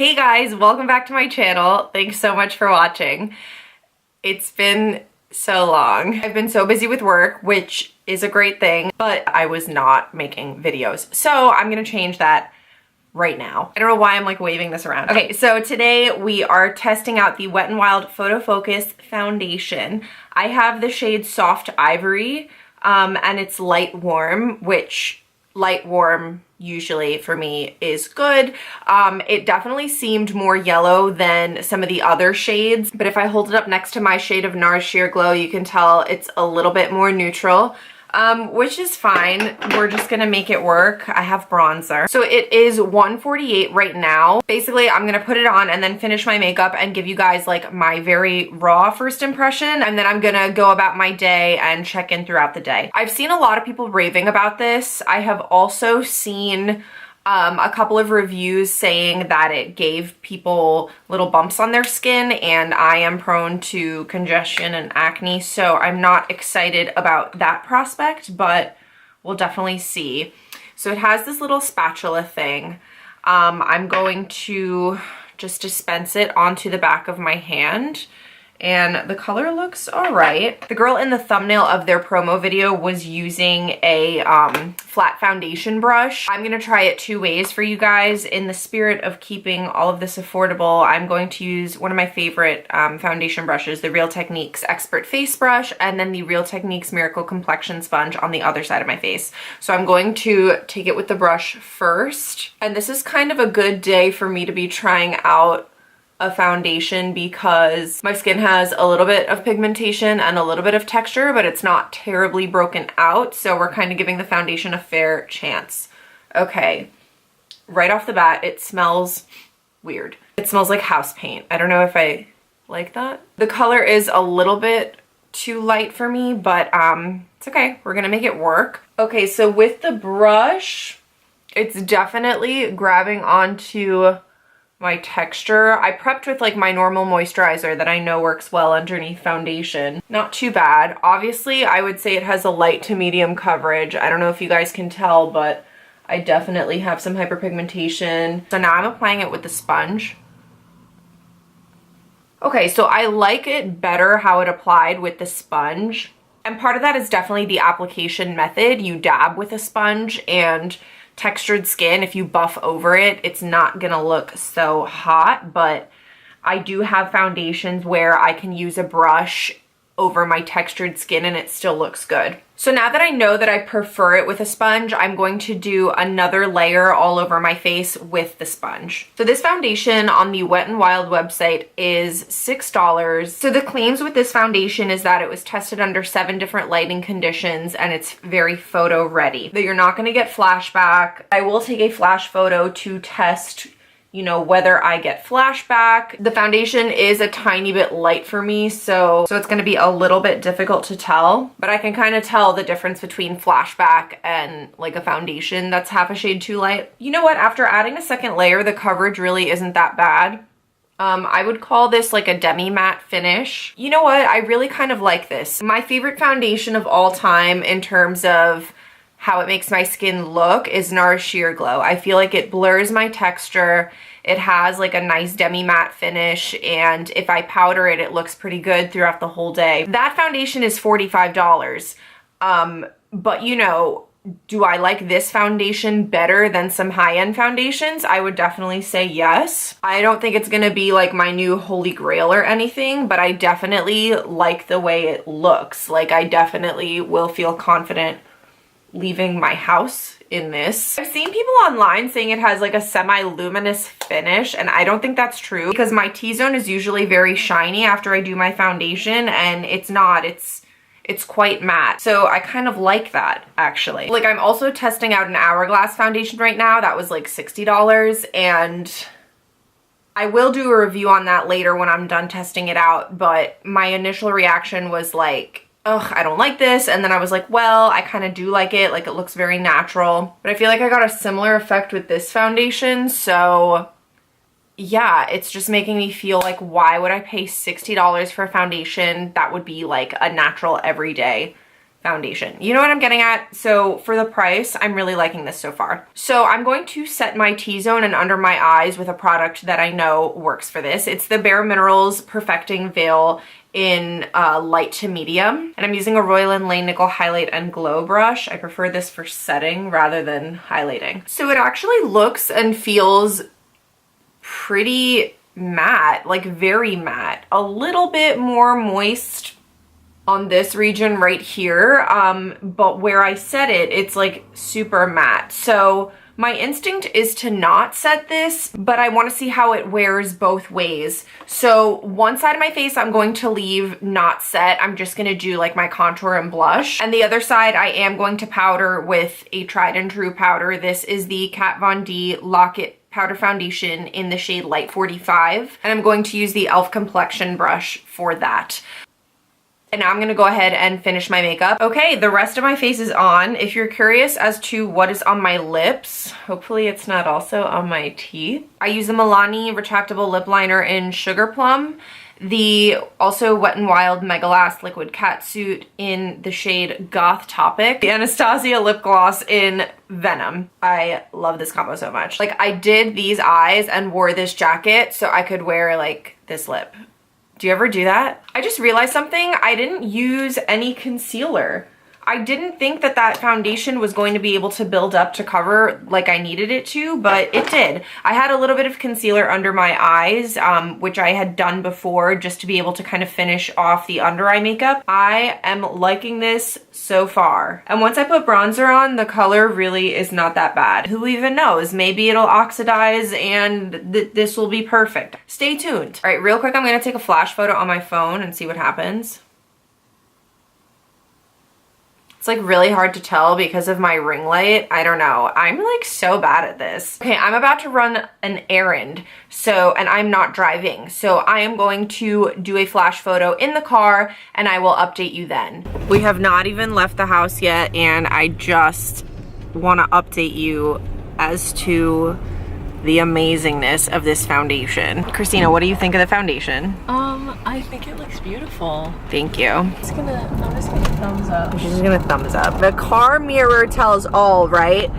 Hey guys, welcome back to my channel. Thanks so much for watching. It's been so long. I've been so busy with work, which is a great thing, but I was not making videos. So I'm gonna change that right now. I don't know why I'm like waving this around. Okay, so today we are testing out the Wet n Wild PhotoFocus foundation. I have the shade Soft Ivory, and it's light warm, which light warm usually for me is good. It definitely seemed more yellow than some of the other shades, but if I hold it up next to my shade of NARS Sheer Glow, you can tell it's a little bit more neutral, which is fine. We're just gonna make it work. I have bronzer. So it is $148 right now. Basically, I'm gonna put it on and then finish my makeup and give you guys like my very raw first impression, and then I'm gonna go about my day and check in throughout the day. I've seen a lot of people raving about this. I have also seen a couple of reviews saying that it gave people little bumps on their skin, and I am prone to congestion and acne, so I'm not excited about that prospect, but we'll definitely see. So it has this little spatula thing. I'm going to just dispense it onto the back of my hand, and the color looks all right. The girl in the thumbnail of their promo video was using a flat foundation brush. I'm gonna try it two ways for you guys. In the spirit of keeping all of this affordable, I'm going to use one of my favorite foundation brushes, the Real Techniques Expert Face Brush, and then the Real Techniques Miracle Complexion Sponge on the other side of my face. So I'm going to take it with the brush first. And this is kind of a good day for me to be trying out a foundation because my skin has a little bit of pigmentation and a little bit of texture, but it's not terribly broken out, so we're kind of giving the foundation a fair chance. Okay, right off the bat, it smells weird. It smells like house paint. I don't know if I like that. The color is a little bit too light for me, but it's okay. We're gonna make it work. Okay, so with the brush, it's definitely grabbing onto my texture. I prepped with like my normal moisturizer that I know works well underneath foundation. Not too bad. Obviously, I would say it has a light to medium coverage. I don't know if you guys can tell, but I definitely have some hyperpigmentation. So now I'm applying it with the sponge. Okay, so I like it better how it applied with the sponge. And part of that is definitely the application method. You dab with a sponge, and textured skin, if you buff over it, it's not gonna look so hot, but I do have foundations where I can use a brush over my textured skin and it still looks good. So now that I know that I prefer it with a sponge, I'm going to do another layer all over my face with the sponge. So this foundation on the Wet n Wild website is $6. So the claims with this foundation is that it was tested under 7 different lighting conditions and it's very photo ready. That you're not gonna get flashback. I will take a flash photo to test, you know, whether I get flashback. The foundation is a tiny bit light for me, so it's gonna be a little bit difficult to tell, but I can kind of tell the difference between flashback and like a foundation that's half a shade too light. You know what, after adding a second layer, the coverage really isn't that bad. I would call this like a demi-matte finish. You know what, I really kind of like this. My favorite foundation of all time in terms of how it makes my skin look is NARS Sheer Glow. I feel like it blurs my texture. It has like a nice demi-matte finish, and if I powder it, it looks pretty good throughout the whole day. That foundation is $45. But you know, do I like this foundation better than some high-end foundations? I would definitely say yes. I don't think it's gonna be like my new holy grail or anything, but I definitely like the way it looks. Like I definitely will feel confident leaving my house in this. I've seen people online saying it has like a semi-luminous finish, and I don't think that's true because my T-zone is usually very shiny after I do my foundation, and it's not. It's quite matte. So I kind of like that, actually. Like, I'm also testing out an Hourglass foundation right now. That was like $60, and I will do a review on that later when I'm done testing it out, but my initial reaction was like, ugh, I don't like this. And then I was like, well, I kind of do like it. Like, it looks very natural. But I feel like I got a similar effect with this foundation. So yeah, it's just making me feel like, why would I pay $60 for a foundation that would be like a natural everyday foundation. You know what I'm getting at? So for the price, I'm really liking this so far. So I'm going to set my T-zone and under my eyes with a product that I know works for this. It's the Bare Minerals Perfecting Veil in light to medium. And I'm using a Royal & Lane Nickel Highlight and Glow brush. I prefer this for setting rather than highlighting. So it actually looks and feels pretty matte, like very matte. A little bit more moist on this region right here, but where I set it, it's like super matte. So my instinct is to not set this, but I want to see how it wears both ways. So one side of my face I'm going to leave not set. I'm just going to do like my contour and blush. And the other side I am going to powder with a tried and true powder. This is the Kat Von D Lock-It Powder Foundation in the shade Light 45. And I'm going to use the e.l.f. complexion brush for that. And now I'm gonna go ahead and finish my makeup. Okay, the rest of my face is on. If you're curious as to what is on my lips, hopefully it's not also on my teeth. I use the Milani retractable lip liner in Sugarplumb, the also Wet n Wild Mega Last Liquid Catsuit in the shade Goth Topic, the Anastasia lip gloss in Venom. I love this combo so much. Like, I did these eyes and wore this jacket so I could wear like this lip. Do you ever do that? I just realized something. I didn't use any concealer. I didn't think that that foundation was going to be able to build up to cover like I needed it to, but it did. I had a little bit of concealer under my eyes, which I had done before just to be able to kind of finish off the under eye makeup. I am liking this so far. And once I put bronzer on, the color really is not that bad. Who even knows? Maybe it'll oxidize and this will be perfect. Stay tuned. All right, real quick, I'm gonna take a flash photo on my phone and see what happens. It's like really hard to tell because of my ring light. I don't know. I'm like so bad at this. Okay, I'm about to run an errand, and I'm not driving. So I am going to do a flash photo in the car and I will update you then. We have not even left the house yet and I just want to update you as to the amazingness of this foundation. Christina, what do you think of the foundation? I think it looks beautiful. Thank you. I'm just gonna thumbs up. She's just gonna thumbs up. The car mirror tells all, right?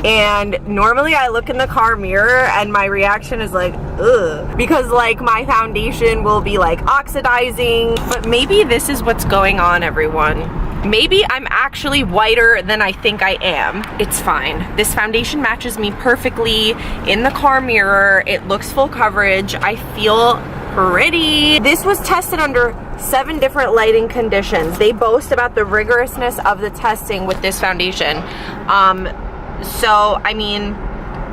And normally I look in the car mirror and my reaction is like, ugh. Because like my foundation will be like oxidizing. But maybe this is what's going on, everyone. Maybe I'm actually whiter than I think I am. It's fine. This foundation matches me perfectly in the car mirror. It looks full coverage. I feel pretty. This was tested under 7 different lighting conditions. They boast about the rigorousness of the testing with this foundation. So, I mean,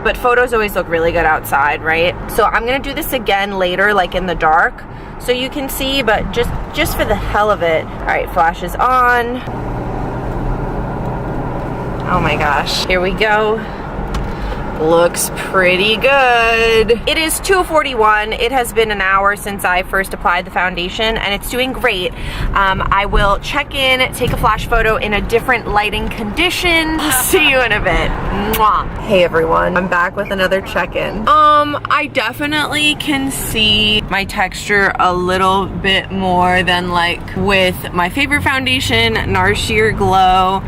but photos always look really good outside, right? So I'm gonna do this again later, like in the dark, so you can see, but just for the hell of it. All right, flash is on. Oh my gosh, here we go. Looks pretty good. It is 2:41. It has been an hour since I first applied the foundation and it's doing great. I will check in, take a flash photo in a different lighting condition. See you in a bit. Mwah. Hey everyone, I'm back with another check-in. I definitely can see my texture a little bit more than like with my favorite foundation, NARS Sheer Glow.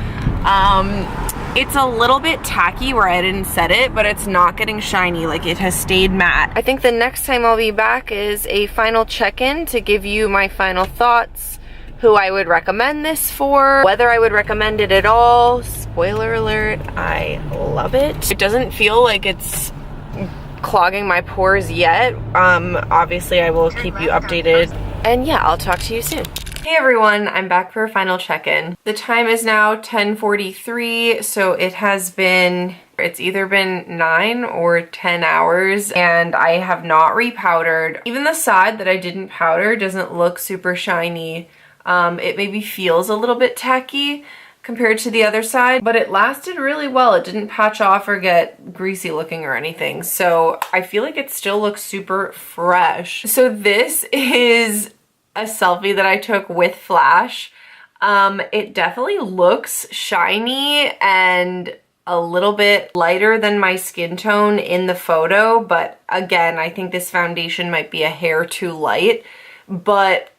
It's a little bit tacky where I didn't set it, but it's not getting shiny, like it has stayed matte. I think the next time I'll be back is a final check-in to give you my final thoughts, who I would recommend this for, whether I would recommend it at all. Spoiler alert, I love it. It doesn't feel like it's clogging my pores yet. Obviously I will keep you updated. And yeah, I'll talk to you soon. Hey everyone, I'm back for a final check-in. The time is now 10:43, so it's either been 9 or 10 hours and I have not repowdered. Even the side that I didn't powder doesn't look super shiny. It maybe feels a little bit tacky compared to the other side, but it lasted really well. It didn't patch off or get greasy looking or anything, so I feel like it still looks super fresh. So this is a selfie that I took with flash. It definitely looks shiny and a little bit lighter than my skin tone in the photo, but again, I think this foundation might be a hair too light, but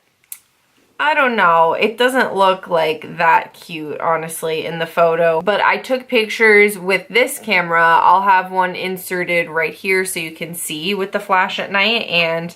I don't know. It doesn't look like that cute, honestly, in the photo. But I took pictures with this camera. I'll have one inserted right here so you can see with the flash at night. And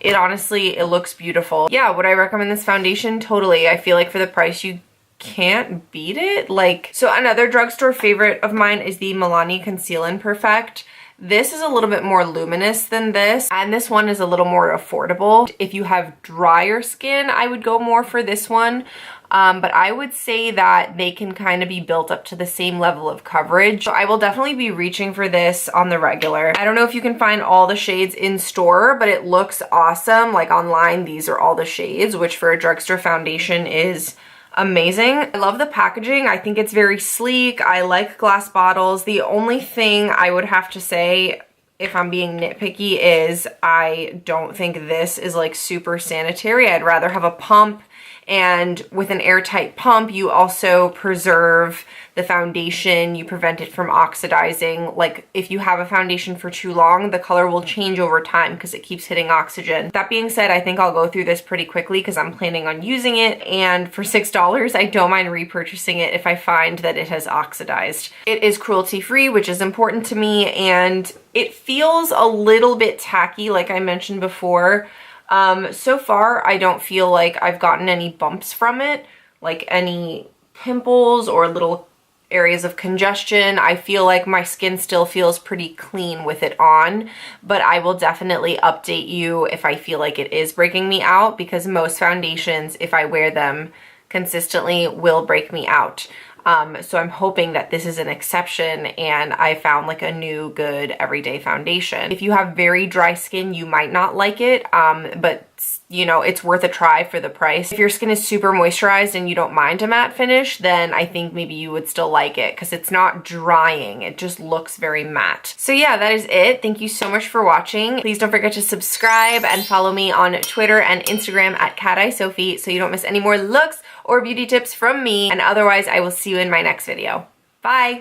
it honestly, it looks beautiful. Yeah, would I recommend this foundation? Totally. I feel like for the price, you can't beat it. Like, so another drugstore favorite of mine is the Milani Conceal and Perfect. This is a little bit more luminous than this, and this one is a little more affordable. If you have drier skin, I would go more for this one. But I would say that they can kind of be built up to the same level of coverage. So I will definitely be reaching for this on the regular. I don't know if you can find all the shades in store, but it looks awesome. Like online, these are all the shades, which for a drugstore foundation is amazing. I love the packaging. I think it's very sleek. I like glass bottles. The only thing I would have to say, if I'm being nitpicky, is I don't think this is like super sanitary. I'd rather have a pump, and with an airtight pump, you also preserve the foundation. You prevent it from oxidizing. Like if you have a foundation for too long, the color will change over time because it keeps hitting oxygen. That being said, I think I'll go through this pretty quickly because I'm planning on using it. And for $6, I don't mind repurchasing it if I find that it has oxidized. It is cruelty-free, which is important to me. And it feels a little bit tacky, like I mentioned before. So far, I don't feel like I've gotten any bumps from it, like any pimples or little areas of congestion. I feel like my skin still feels pretty clean with it on, but I will definitely update you if I feel like it is breaking me out, because most foundations, if I wear them consistently, will break me out. So I'm hoping that this is an exception and I found like a new good everyday foundation. If you have very dry skin, you might not like it, but you know, it's worth a try for the price. If your skin is super moisturized and you don't mind a matte finish, then I think maybe you would still like it because it's not drying. It just looks very matte. So yeah, that is it. Thank you so much for watching. Please don't forget to subscribe and follow me on Twitter and Instagram at CatEyeSophie so you don't miss any more looks or beauty tips from me. And otherwise, I will see you in my next video. Bye!